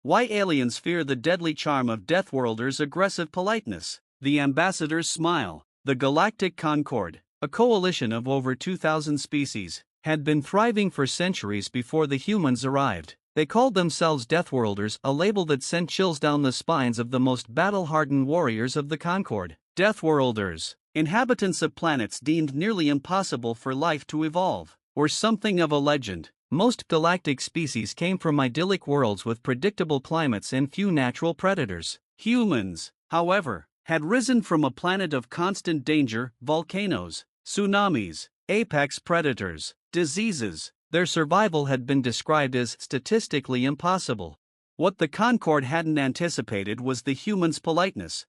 Why aliens fear the deadly charm of Deathworlders' aggressive politeness. The Ambassador's smile. The Galactic Concord, a coalition of over 2,000 species, had been thriving for centuries before the humans arrived. They called themselves Deathworlders, a label that sent chills down the spines of the most battle-hardened warriors of the Concord. Deathworlders, inhabitants of planets deemed nearly impossible for life to evolve, were something of a legend. Most galactic species came from idyllic worlds with predictable climates and few natural predators. Humans, however, had risen from a planet of constant danger, volcanoes, tsunamis, apex predators, diseases. Their survival had been described as statistically impossible. What the Concord hadn't anticipated was the humans' politeness.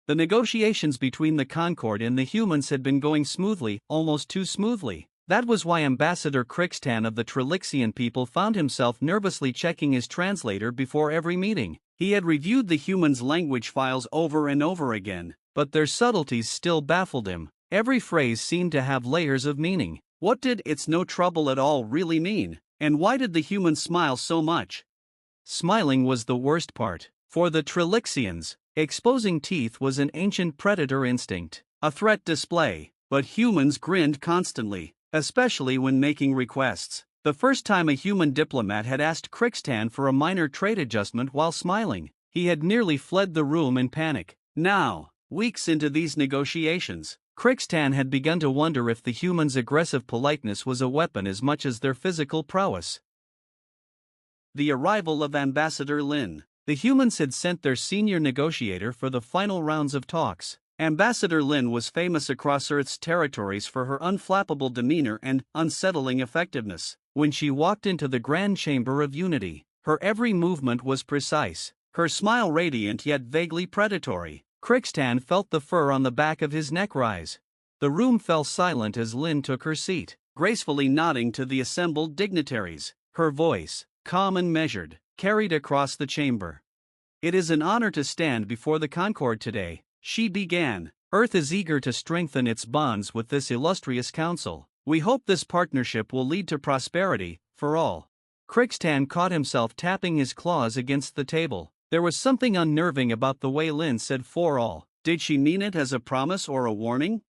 The negotiations between the Concord and the humans had been going smoothly, almost too smoothly. That was why Ambassador Crixtan of the Trilixian people found himself nervously checking his translator before every meeting. He had reviewed the humans' language files over and over again, but their subtleties still baffled him. Every phrase seemed to have layers of meaning. What did "it's no trouble at all" really mean? And why did the humans smile so much? Smiling was the worst part. For the Trilixians, exposing teeth was an ancient predator instinct, a threat display, but humans grinned constantly, especially when making requests. The first time a human diplomat had asked Crixtan for a minor trade adjustment while smiling, he had nearly fled the room in panic. Now, weeks into these negotiations, Crixtan had begun to wonder if the humans' aggressive politeness was a weapon as much as their physical prowess. The arrival of Ambassador Lin. The humans had sent their senior negotiator for the final rounds of talks. Ambassador Lin was famous across Earth's territories for her unflappable demeanor and unsettling effectiveness. When she walked into the Grand Chamber of Unity, her every movement was precise, her smile radiant yet vaguely predatory. Crixtan felt the fur on the back of his neck rise. The room fell silent as Lin took her seat, gracefully nodding to the assembled dignitaries. Her voice, calm and measured, carried across the chamber. "It is an honor to stand before the Concord today," she began. "Earth is eager to strengthen its bonds with this illustrious council. We hope this partnership will lead to prosperity, for all." Crixtan caught himself tapping his claws against the table. There was something unnerving about the way Lin said "for all." Did she mean it as a promise or a warning?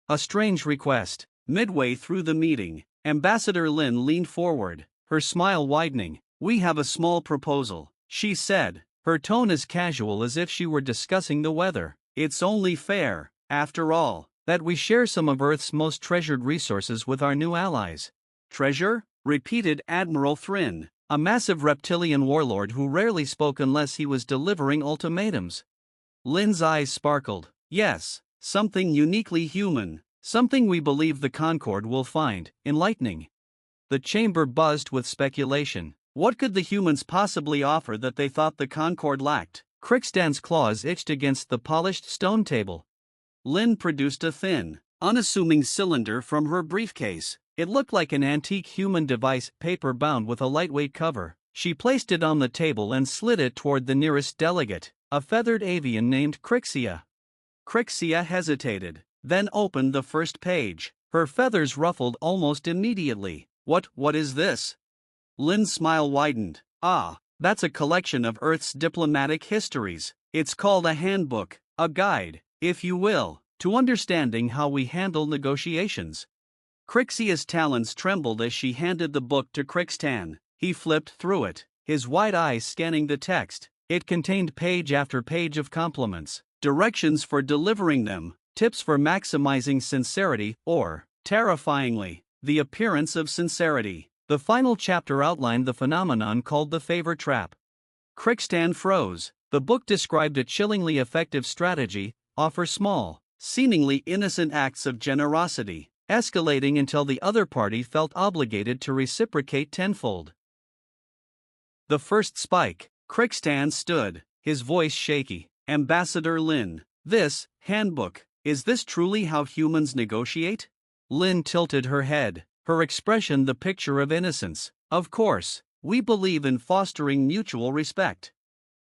A strange request. Midway through the meeting, Ambassador Lin leaned forward, her smile widening. "We have a small proposal," she said, her tone as casual as if she were discussing the weather. "It's only fair, after all, that we share some of Earth's most treasured resources with our new allies." "Treasure?" repeated Admiral Thrin, a massive reptilian warlord who rarely spoke unless he was delivering ultimatums. Lin's eyes sparkled. "Yes, something uniquely human, something we believe the Concord will find enlightening." The chamber buzzed with speculation. What could the humans possibly offer that they thought the Concord lacked? Crixtan's claws itched against the polished stone table. Lin produced a thin, unassuming cylinder from her briefcase. It looked like an antique human device, paper-bound with a lightweight cover. She placed it on the table and slid it toward the nearest delegate, a feathered avian named Crixia. Crixia hesitated, then opened the first page. Her feathers ruffled almost immediately. What is this?" Lin's smile widened. "Ah, that's a collection of Earth's diplomatic histories. It's called a handbook, a guide, if you will, to understanding how we handle negotiations." Crixia's talons trembled as she handed the book to Crixtan. He flipped through it, his wide eyes scanning the text. It contained page after page of compliments, directions for delivering them, tips for maximizing sincerity or, terrifyingly, the appearance of sincerity. The final chapter outlined the phenomenon called the favor trap. Crixtan froze. The book described a chillingly effective strategy: offer small, seemingly innocent acts of generosity, escalating until the other party felt obligated to reciprocate tenfold. The first spike. Crixtan stood, his voice shaky. "Ambassador Lin, this handbook, is this truly how humans negotiate?" Lin tilted her head, her expression the picture of innocence. "Of course, we believe in fostering mutual respect."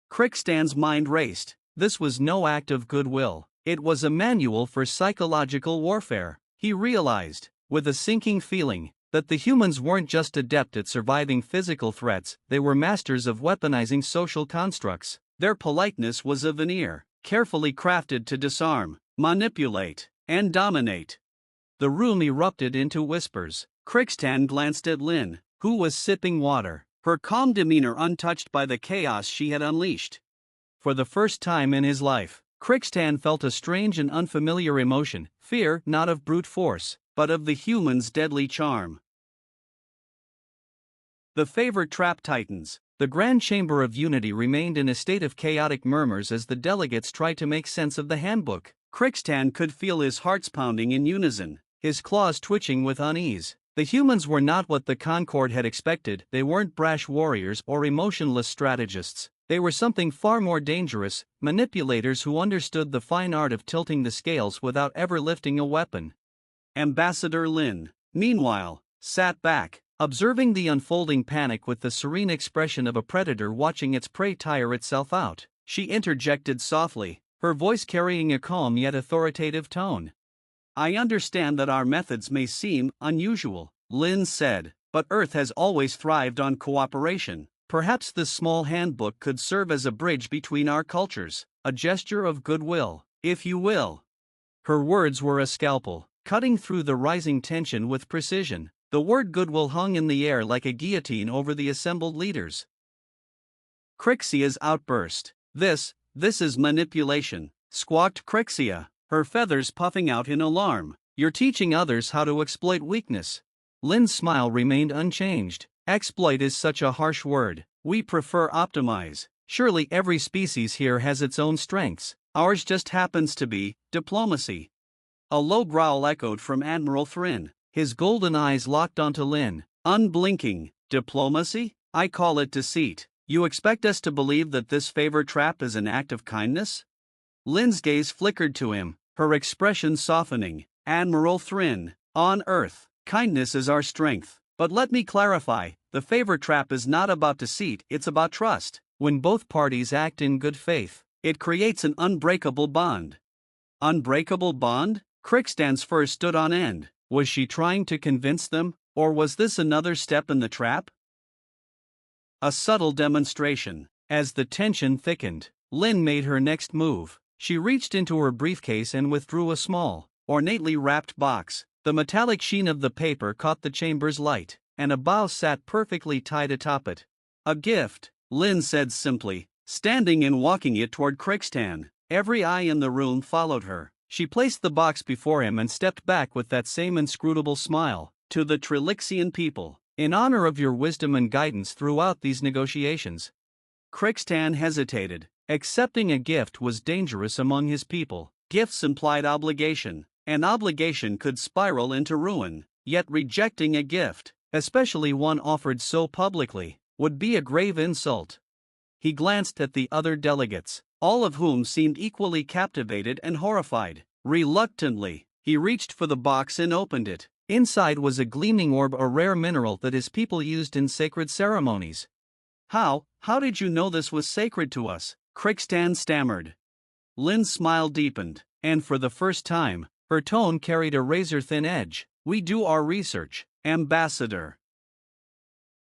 Crixtan's mind raced. This was no act of goodwill. It was a manual for psychological warfare. He realized, with a sinking feeling, that the humans weren't just adept at surviving physical threats, they were masters of weaponizing social constructs. Their politeness was a veneer, carefully crafted to disarm, manipulate, and dominate. The room erupted into whispers. Crixtan glanced at Lynn, who was sipping water, her calm demeanor untouched by the chaos she had unleashed. For the first time in his life, Crixtan felt a strange and unfamiliar emotion, fear not of brute force, but of the human's deadly charm. The favorite trap titans. The Grand Chamber of Unity remained in a state of chaotic murmurs as the delegates tried to make sense of the handbook. Crixtan could feel his hearts pounding in unison, his claws twitching with unease. The humans were not what the Concord had expected. They weren't brash warriors or emotionless strategists. They were something far more dangerous, manipulators who understood the fine art of tilting the scales without ever lifting a weapon. Ambassador Lin, meanwhile, sat back, observing the unfolding panic with the serene expression of a predator watching its prey tire itself out. She interjected softly, her voice carrying a calm yet authoritative tone. "I understand that our methods may seem unusual," Lin said, "but Earth has always thrived on cooperation. Perhaps this small handbook could serve as a bridge between our cultures, a gesture of goodwill, if you will." Her words were a scalpel, cutting through the rising tension with precision. The word goodwill hung in the air like a guillotine over the assembled leaders. Crixia's outburst. This is manipulation," squawked Crixia, her feathers puffing out in alarm. "You're teaching others how to exploit weakness." Lin's smile remained unchanged. "Exploit is such a harsh word. We prefer optimize. Surely every species here has its own strengths. Ours just happens to be diplomacy." A low growl echoed from Admiral Thrin, his golden eyes locked onto Lin, unblinking. "Diplomacy? I call it deceit. You expect us to believe that this favor trap is an act of kindness?" Lin's gaze flickered to him, her expression softening. "Admiral Thrin, on Earth, kindness is our strength. But let me clarify, the favor trap is not about deceit, it's about trust. When both parties act in good faith, it creates an unbreakable bond." Unbreakable bond? Crixtan's fur stood on end. Was she trying to convince them, or was this another step in the trap? A subtle demonstration. As the tension thickened, Lin made her next move. She reached into her briefcase and withdrew a small, ornately wrapped box. The metallic sheen of the paper caught the chamber's light, and a bough sat perfectly tied atop it. "A gift," Lin said simply, standing and walking it toward Crixtan. Every eye in the room followed her. She placed the box before him and stepped back with that same inscrutable smile. "To the Trilixian people, in honor of your wisdom and guidance throughout these negotiations." Crixtan hesitated. Accepting a gift was dangerous among his people. Gifts implied obligation, and obligation could spiral into ruin. Yet rejecting a gift, especially one offered so publicly, would be a grave insult. He glanced at the other delegates, all of whom seemed equally captivated and horrified. Reluctantly, he reached for the box and opened it. Inside was a gleaming orb, a rare mineral that his people used in sacred ceremonies. How did you know this was sacred to us?" Crixtan stammered. Lin's smile deepened, and for the first time, her tone carried a razor-thin edge. "We do our research, Ambassador."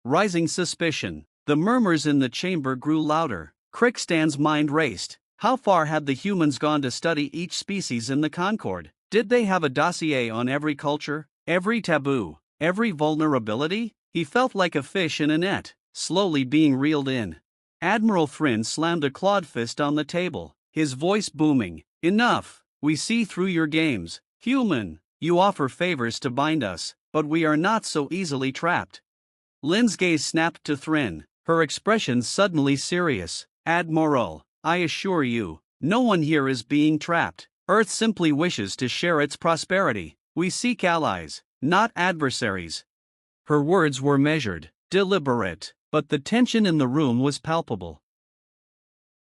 Rising suspicion. The murmurs in the chamber grew louder. Crixtan's mind raced. How far had the humans gone to study each species in the Concord? Did they have a dossier on every culture, every taboo, every vulnerability? He felt like a fish in a net, slowly being reeled in. Admiral Thrin slammed a clawed fist on the table, his voice booming. "Enough! We see through your games, human. You offer favors to bind us, but we are not so easily trapped." Lin's gaze snapped to Thrin, her expression suddenly serious. "Admiral, I assure you, no one here is being trapped. Earth simply wishes to share its prosperity. We seek allies, not adversaries." Her words were measured, deliberate, but the tension in the room was palpable.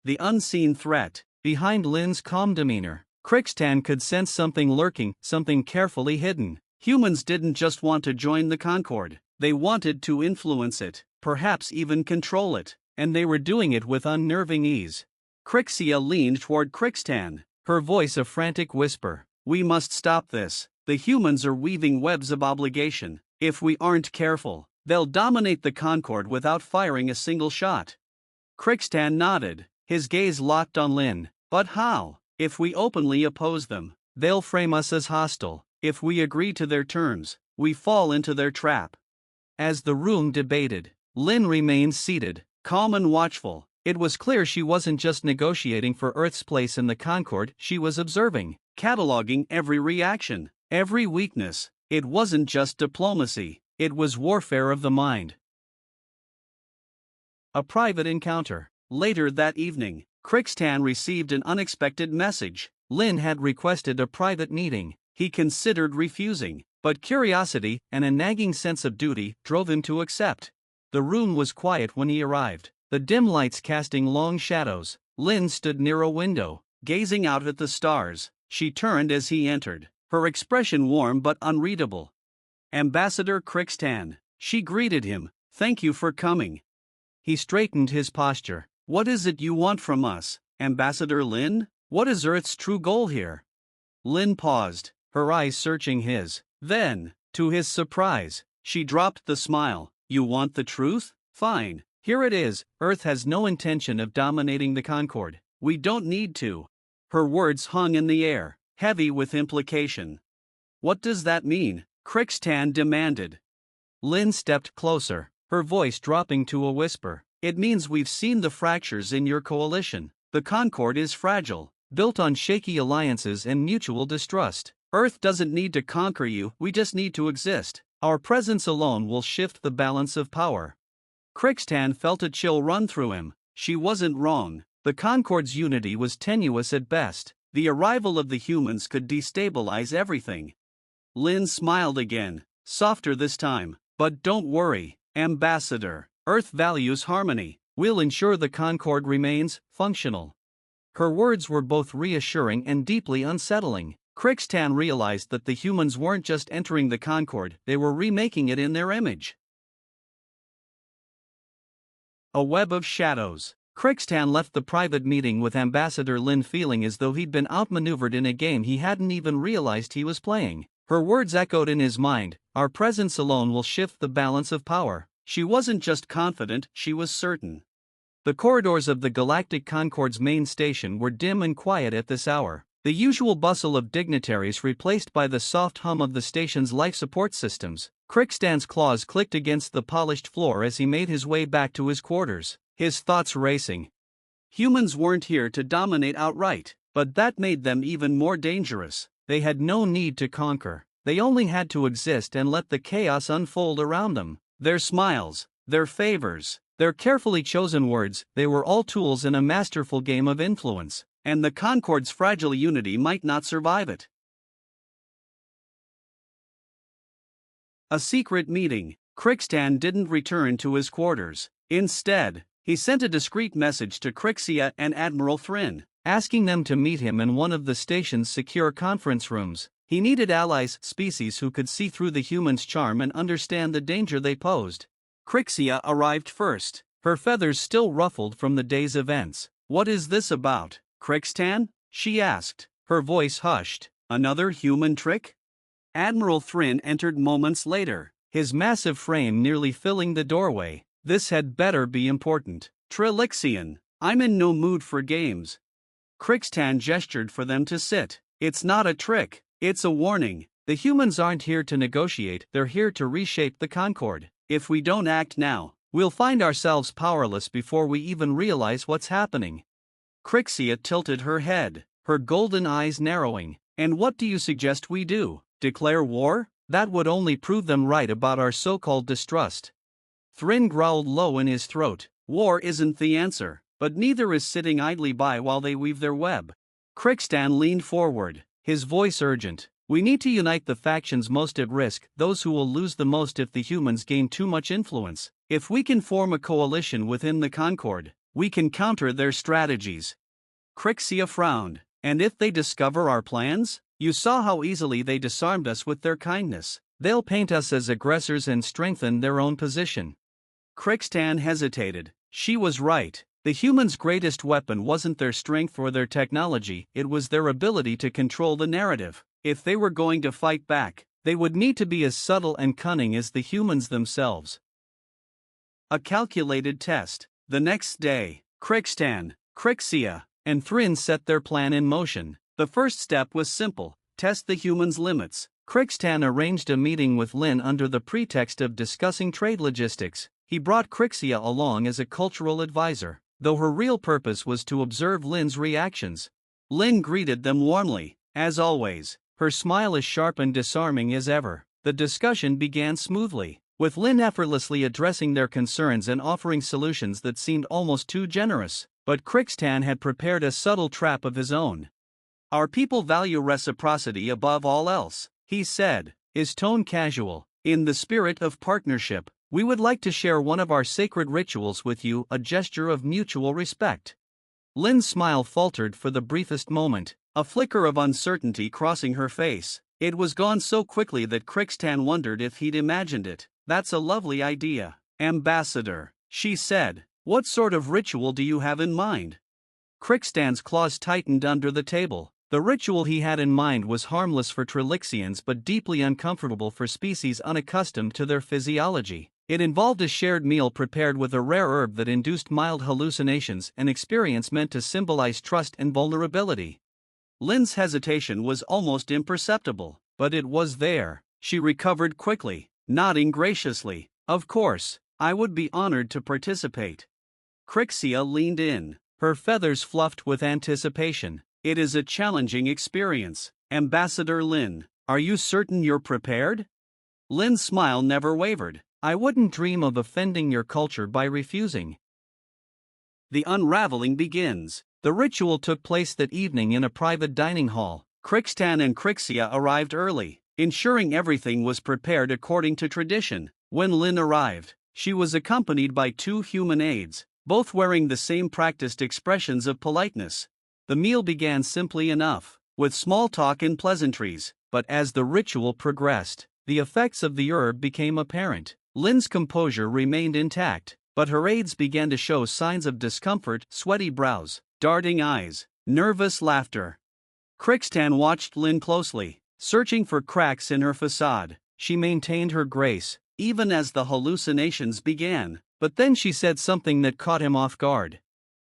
The unseen threat. Behind Lin's calm demeanor, Crixtan could sense something lurking, something carefully hidden. Humans didn't just want to join the Concord, they wanted to influence it, perhaps even control it, and they were doing it with unnerving ease. Crixia leaned toward Crixtan, her voice a frantic whisper. "We must stop this. The humans are weaving webs of obligation. If we aren't careful, they'll dominate the Concord without firing a single shot. Crixtan nodded, his gaze locked on Lynn. But how? If we openly oppose them, they'll frame us as hostile. If we agree to their terms, we fall into their trap. As the room debated, Lynn remained seated, calm and watchful. It was clear she wasn't just negotiating for Earth's place in the Concord, she was observing, cataloging every reaction, every weakness. It wasn't just diplomacy, it was warfare of the mind. A private encounter. Later that evening, Crixtan received an unexpected message. Lynn had requested a private meeting. He considered refusing, but curiosity and a nagging sense of duty drove him to accept. The room was quiet when he arrived, the dim lights casting long shadows. Lynn stood near a window, gazing out at the stars. She turned as he entered, her expression warm but unreadable. "Ambassador Crixtan," she greeted him, "thank you for coming." He straightened his posture. "What is it you want from us, Ambassador Lynn? What is Earth's true goal here?" Lynn paused, her eyes searching his. Then, to his surprise, she dropped the smile. "You want the truth? Fine, here it is. Earth has no intention of dominating the Concord. We don't need to." Her words hung in the air, heavy with implication. "What does that mean?" Crixtan demanded. Lynn stepped closer, her voice dropping to a whisper. "It means we've seen the fractures in your coalition. The Concord is fragile, built on shaky alliances and mutual distrust. Earth doesn't need to conquer you, we just need to exist. Our presence alone will shift the balance of power." Crixtan felt a chill run through him. She wasn't wrong. The Concord's unity was tenuous at best. The arrival of the humans could destabilize everything. Lynn smiled again, softer this time. "But don't worry, Ambassador. Earth values harmony. We'll ensure the Concord remains functional." Her words were both reassuring and deeply unsettling. Crixtan realized that the humans weren't just entering the Concord, they were remaking it in their image. A web of shadows. Crixtan left the private meeting with Ambassador Lynn feeling as though he'd been outmaneuvered in a game he hadn't even realized he was playing. Her words echoed in his mind, "Our presence alone will shift the balance of power." She wasn't just confident, she was certain. The corridors of the Galactic Concord's main station were dim and quiet at this hour, the usual bustle of dignitaries replaced by the soft hum of the station's life support systems. Crixtan's claws clicked against the polished floor as he made his way back to his quarters, his thoughts racing. Humans weren't here to dominate outright, but that made them even more dangerous. They had no need to conquer, they only had to exist and let the chaos unfold around them. Their smiles, their favors, their carefully chosen words, they were all tools in a masterful game of influence, and the Concord's fragile unity might not survive it. A secret meeting. Crixtan didn't return to his quarters. Instead, he sent a discreet message to Crixia and Admiral Thrin, asking them to meet him in one of the station's secure conference rooms. He needed allies, species who could see through the humans' charm and understand the danger they posed. Crixia arrived first, her feathers still ruffled from the day's events. "What is this about, Crixtan?" she asked, her voice hushed. "Another human trick?" Admiral Thrin entered moments later, his massive frame nearly filling the doorway. "This had better be important. Trilixian, I'm in no mood for games." Crixtan gestured for them to sit. "It's not a trick. It's a warning. The humans aren't here to negotiate, they're here to reshape the Concord. If we don't act now, we'll find ourselves powerless before we even realize what's happening." Crixia tilted her head, her golden eyes narrowing. "And what do you suggest we do? Declare war? That would only prove them right about our so-called distrust." Thrin growled low in his throat. "War isn't the answer, but neither is sitting idly by while they weave their web." Crixtan leaned forward, his voice urgent. "We need to unite the factions most at risk, those who will lose the most if the humans gain too much influence. If we can form a coalition within the Concord, we can counter their strategies." Crixia frowned. "And if they discover our plans? You saw how easily they disarmed us with their kindness. They'll paint us as aggressors and strengthen their own position." Crixtan hesitated. She was right. The humans' greatest weapon wasn't their strength or their technology, it was their ability to control the narrative. If they were going to fight back, They would need to be as subtle and cunning as the humans themselves. A calculated test. The next day, Crixtan, Crixia, and Thrin set their plan in motion. The first step was simple: test the humans' limits. Crixtan arranged a meeting with Lin under the pretext of discussing trade logistics. He brought Crixia along as a cultural advisor, though her real purpose was to observe Lin's reactions. Lin greeted them warmly, as always, her smile as sharp and disarming as ever. The discussion began smoothly, with Lin effortlessly addressing their concerns and offering solutions that seemed almost too generous. But Crixtan had prepared a subtle trap of his own. "Our people value reciprocity above all else," he said, his tone casual. "In the spirit of partnership, we would like to share one of our sacred rituals with you, a gesture of mutual respect." Lin's smile faltered for the briefest moment, a flicker of uncertainty crossing her face. It was gone so quickly that Crixtan wondered if he'd imagined it. "That's a lovely idea, Ambassador," she said. "What sort of ritual do you have in mind?" Crixtan's claws tightened under the table. The ritual he had in mind was harmless for Trilixians but deeply uncomfortable for species unaccustomed to their physiology. It involved a shared meal prepared with a rare herb that induced mild hallucinations, an experience meant to symbolize trust and vulnerability. Lin's hesitation was almost imperceptible, but it was there. She recovered quickly, nodding graciously. "Of course, I would be honored to participate." Crixia leaned in, her feathers fluffed with anticipation. "It is a challenging experience, Ambassador Lin. Are you certain you're prepared?" Lin's smile never wavered. "I wouldn't dream of offending your culture by refusing." The unraveling begins. The ritual took place that evening in a private dining hall. Crixtan and Crixia arrived early, ensuring everything was prepared according to tradition. When Lin arrived, she was accompanied by 2 human aides, both wearing the same practiced expressions of politeness. The meal began simply enough, with small talk and pleasantries, but as the ritual progressed, the effects of the herb became apparent. Lin's composure remained intact, but her aides began to show signs of discomfort: sweaty brows, darting eyes, nervous laughter. Crixtan watched Lin closely, searching for cracks in her facade. She maintained her grace, even as the hallucinations began, but then she said something that caught him off guard.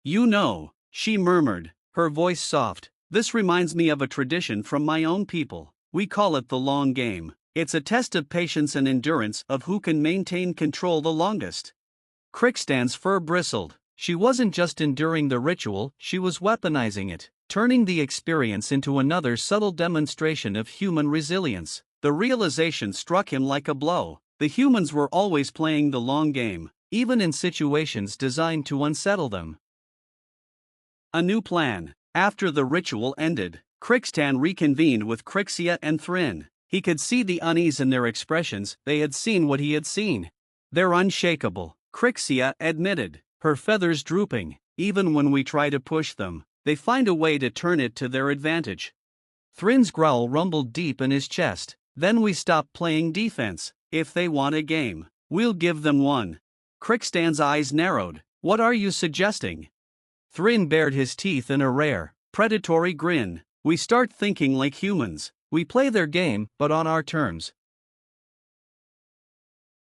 "You know," she murmured, her voice soft, "this reminds me of a tradition from my own people. We call it the long game. It's a test of patience and endurance, of who can maintain control the longest." Crixtan's fur bristled. She wasn't just enduring the ritual, she was weaponizing it, turning the experience into another subtle demonstration of human resilience. The realization struck him like a blow. The humans were always playing the long game, even in situations designed to unsettle them. A new plan. After the ritual ended, Crixtan reconvened with Crixia and Thrin. He could see the unease in their expressions. They had seen what he had seen. "They're unshakable," Crixia admitted, her feathers drooping. "Even when we try to push them, they find a way to turn it to their advantage." Thrin's growl rumbled deep in his chest. "Then we stop playing defense. If they want a game, we'll give them one." Crixtan's eyes narrowed. "What are you suggesting?" Thrin bared his teeth in a rare, predatory grin. "We start thinking like humans. We play their game, but on our terms."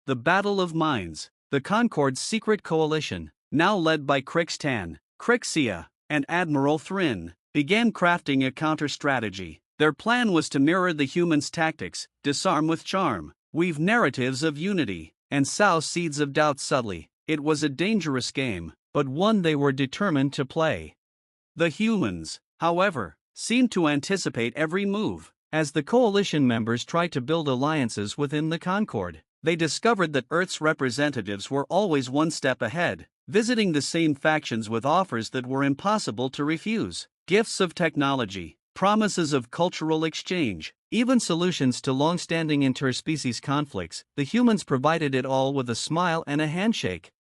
The Battle of Minds. The Concord's secret coalition, now led by Crixtan, Crixia, and Admiral Thrin, began crafting a counter-strategy. Their plan was to mirror the humans' tactics: disarm with charm, weave narratives of unity, and sow seeds of doubt subtly. It was a dangerous game, but one they were determined to play. The humans, however, seemed to anticipate every move. As the coalition members tried to build alliances within the Concord, they discovered that Earth's representatives were always one step ahead, visiting the same factions with offers that were impossible to refuse: gifts of technology, promises of cultural exchange, even solutions to long-standing interspecies conflicts. The humans provided it all with a smile and a handshake.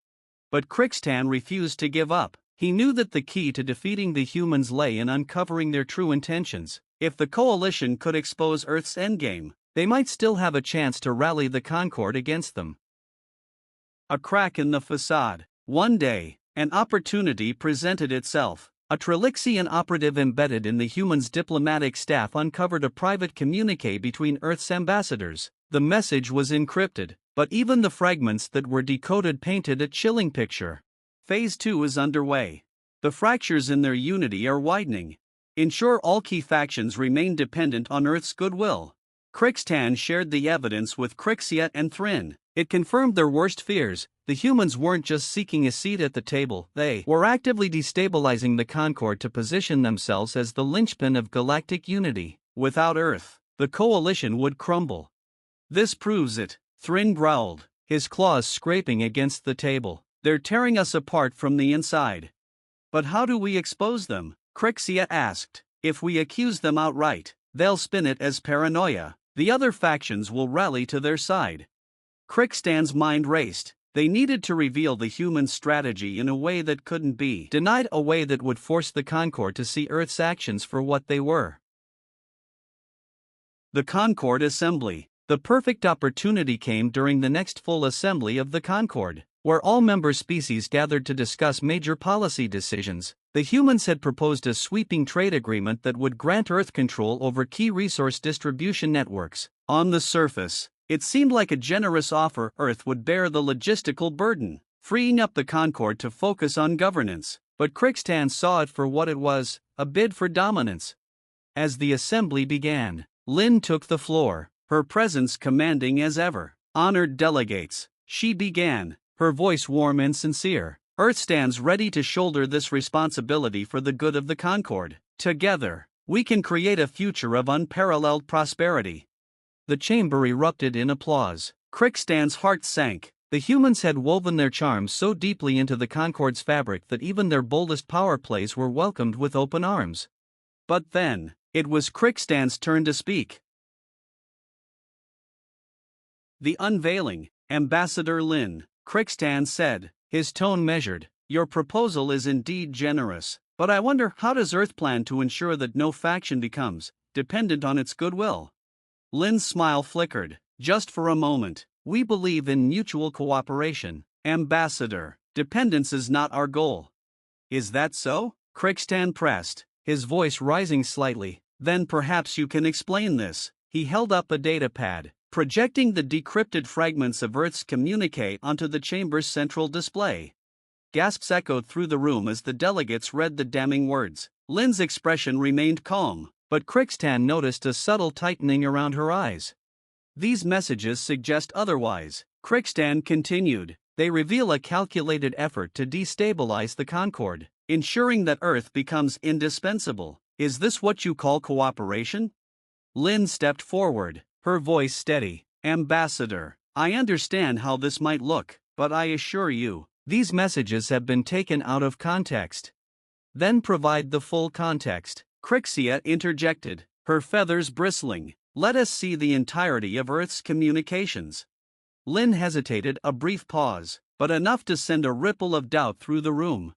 But Crixtan refused to give up. He knew that the key to defeating the humans lay in uncovering their true intentions. If the coalition could expose Earth's endgame, they might still have a chance to rally the Concord against them. A crack in the facade. One day, an opportunity presented itself. A Trilixian operative embedded in the humans' diplomatic staff uncovered a private communique between Earth's ambassadors. The message was encrypted, but even the fragments that were decoded painted a chilling picture. Phase 2 is underway. The fractures in their unity are widening. Ensure all key factions remain dependent on Earth's goodwill. Crixtan shared the evidence with Crixia and Thrin. It confirmed their worst fears. The humans weren't just seeking a seat at the table, they were actively destabilizing the Concord to position themselves as the linchpin of galactic unity. Without Earth, the coalition would crumble. This proves it, Thrin growled, his claws scraping against the table. They're tearing us apart from the inside. But how do we expose them? Crixia asked. If we accuse them outright, they'll spin it as paranoia. The other factions will rally to their side. Crixtan's mind raced. They needed to reveal the human strategy in a way that couldn't be denied, a way that would force the Concord to see Earth's actions for what they were. The Concord Assembly. The perfect opportunity came during the next full assembly of the Concord, where all member species gathered to discuss major policy decisions. The humans had proposed a sweeping trade agreement that would grant Earth control over key resource distribution networks. On the surface, it seemed like a generous offer. Earth would bear the logistical burden, freeing up the Concord to focus on governance. But Crixtan saw it for what it was, a bid for dominance. As the assembly began, Lynn took the floor, her presence commanding as ever. Honored delegates, she began, her voice warm and sincere. Earth stands ready to shoulder this responsibility for the good of the Concord. Together, we can create a future of unparalleled prosperity. The chamber erupted in applause. Crixtan's heart sank. The humans had woven their charms so deeply into the Concord's fabric that even their boldest power plays were welcomed with open arms. But then, it was Crixtan's turn to speak. The unveiling, Ambassador Lin, Crixtan said, his tone measured. Your proposal is indeed generous, but I wonder, how does Earth plan to ensure that no faction becomes dependent on its goodwill? Lin's smile flickered. Just for a moment. We believe in mutual cooperation, Ambassador. Dependence is not our goal. Is that so? Crixtan pressed, his voice rising slightly. Then perhaps you can explain this. He held up a datapad, projecting the decrypted fragments of Earth's communique onto the chamber's central display. Gasps echoed through the room as the delegates read the damning words. Lin's expression remained calm, but Crixtan noticed a subtle tightening around her eyes. These messages suggest otherwise, Crixtan continued. They reveal a calculated effort to destabilize the Concord, ensuring that Earth becomes indispensable. Is this what you call cooperation? Lin stepped forward, her voice steady. Ambassador, I understand how this might look, but I assure you, these messages have been taken out of context. Then provide the full context, Crixia interjected, her feathers bristling. Let us see the entirety of Earth's communications. Lin hesitated, a brief pause, but enough to send a ripple of doubt through the room.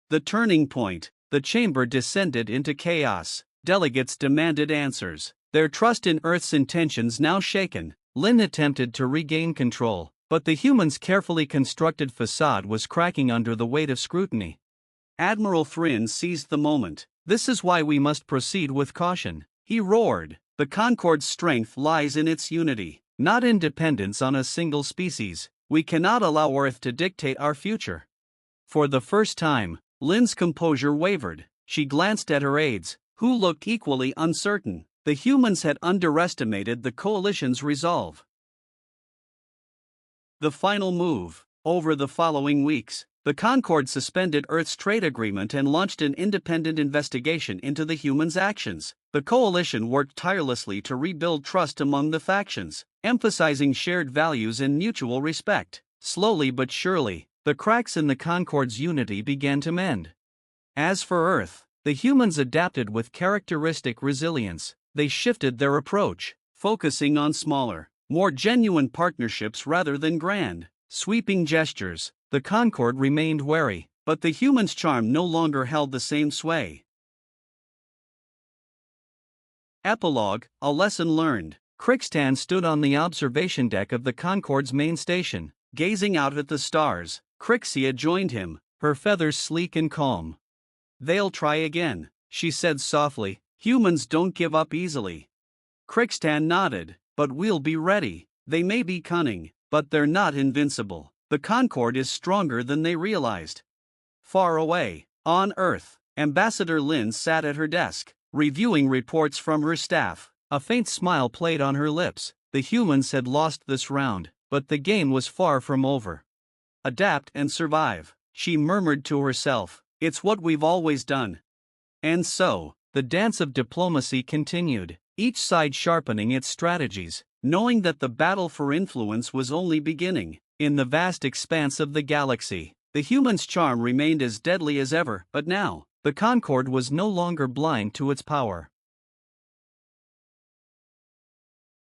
The turning point, the chamber descended into chaos. Delegates demanded answers, their trust in Earth's intentions now shaken. Lin attempted to regain control, but the humans' carefully constructed facade was cracking under the weight of scrutiny. Admiral Thrin seized the moment. This is why we must proceed with caution, he roared. The Concord's strength lies in its unity, not in dependence on a single species. We cannot allow Earth to dictate our future. For the first time, Lin's composure wavered. She glanced at her aides, who looked equally uncertain. The humans had underestimated the coalition's resolve. The final move. Over the following weeks, the Concord suspended Earth's trade agreement and launched an independent investigation into the humans' actions. The coalition worked tirelessly to rebuild trust among the factions, emphasizing shared values and mutual respect. Slowly but surely, the cracks in the Concord's unity began to mend. As for Earth, the humans adapted with characteristic resilience. They shifted their approach, focusing on smaller, more genuine partnerships rather than grand, sweeping gestures. The Concord remained wary, but the humans' charm no longer held the same sway. Epilogue, a lesson learned. Crixtan stood on the observation deck of the Concord's main station, gazing out at the stars. Crixia joined him, her feathers sleek and calm. They'll try again, she said softly. Humans don't give up easily. Crixtan nodded. But we'll be ready. They may be cunning, but they're not invincible. The Concord is stronger than they realized. Far away, on Earth, Ambassador Lin sat at her desk, reviewing reports from her staff. A faint smile played on her lips. The humans had lost this round, but the game was far from over. Adapt and survive, she murmured to herself. It's what we've always done. And so, the dance of diplomacy continued, each side sharpening its strategies, knowing that the battle for influence was only beginning. In the vast expanse of the galaxy, the human's charm remained as deadly as ever, but now, the Concord was no longer blind to its power.